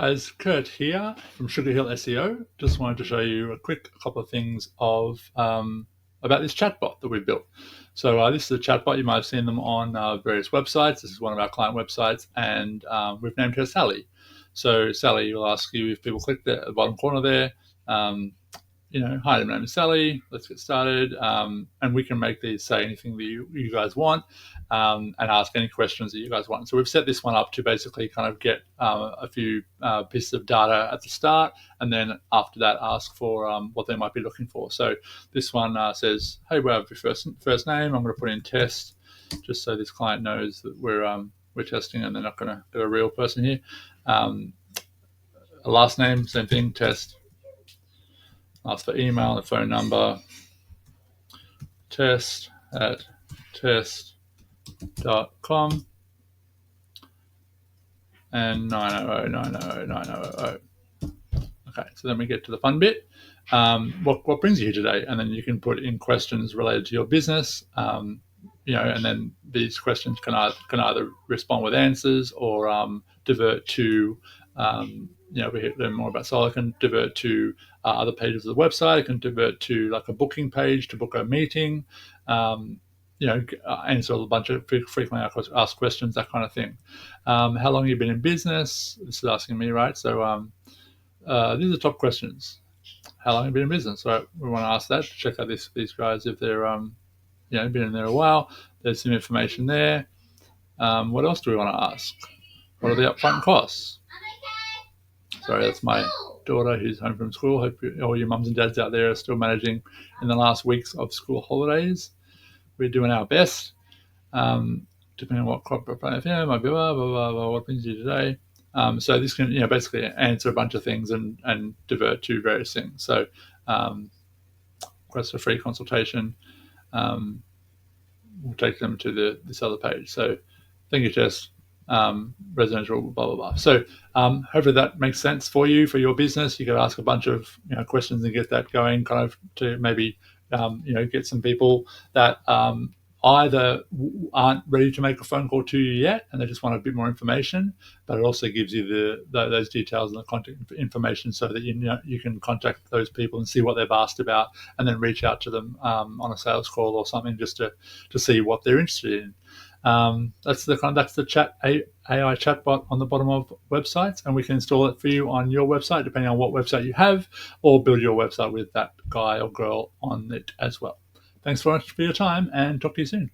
Guys, Kurt here from Sugar Hill SEO. Just wanted to show you a quick couple of things of about this chatbot that we built. So this is a chatbot. You might have seen them on various websites. This is one of our client websites, and we've named her Sally. So Sally will ask you, if people click at the bottom corner there, hi, my name is Sally, let's get started. And we can make these say anything that you guys want, and ask any questions that you guys want. So we've set this one up to basically kind of get a few pieces of data at the start, and then after that ask for what they might be looking for. So this one says, hey, we have your first name. I'm going to put in test, just so this client knows that we're testing and they're not going to do a real person here. A last name, same thing, test. Ask for email and phone number, test@test.com, and 900. Okay, so then we get to the fun bit. What brings you here today? And then you can put in questions related to your business, and then these questions can either respond with answers or divert to we learn more about Solar. It can divert to other pages of the website. It can divert to like a booking page to book a meeting. Answer a bunch of frequently asked questions, that kind of thing. How long have you been in business? This is asking me, right? So these are the top questions. How long have you been in business? So we want to ask that to check out these guys if they're been in there a while. There's some information there. What else do we want to ask? What are the upfront costs? Sorry, that's my daughter who's home from school. Hope all your mums and dads out there are still managing in the last weeks of school holidays. We're doing our best, depending on what crop of might be what brings you today. So this can basically answer a bunch of things and divert to various things. So request a free consultation. We'll take them to this other page. So thank you, Tess. Residential, blah blah blah. So hopefully that makes sense for you, for your business. You could ask a bunch of questions and get that going, kind of to maybe get some people that either aren't ready to make a phone call to you yet and they just want a bit more information, but it also gives you those details and the contact information so that you can contact those people and see what they've asked about, and then reach out to them on a sales call or something just to see what they're interested in. That's the chat AI chatbot on the bottom of websites, and we can install it for you on your website depending on what website you have, or build your website with that guy or girl on it as well. Thanks very much for your time, and talk to you soon.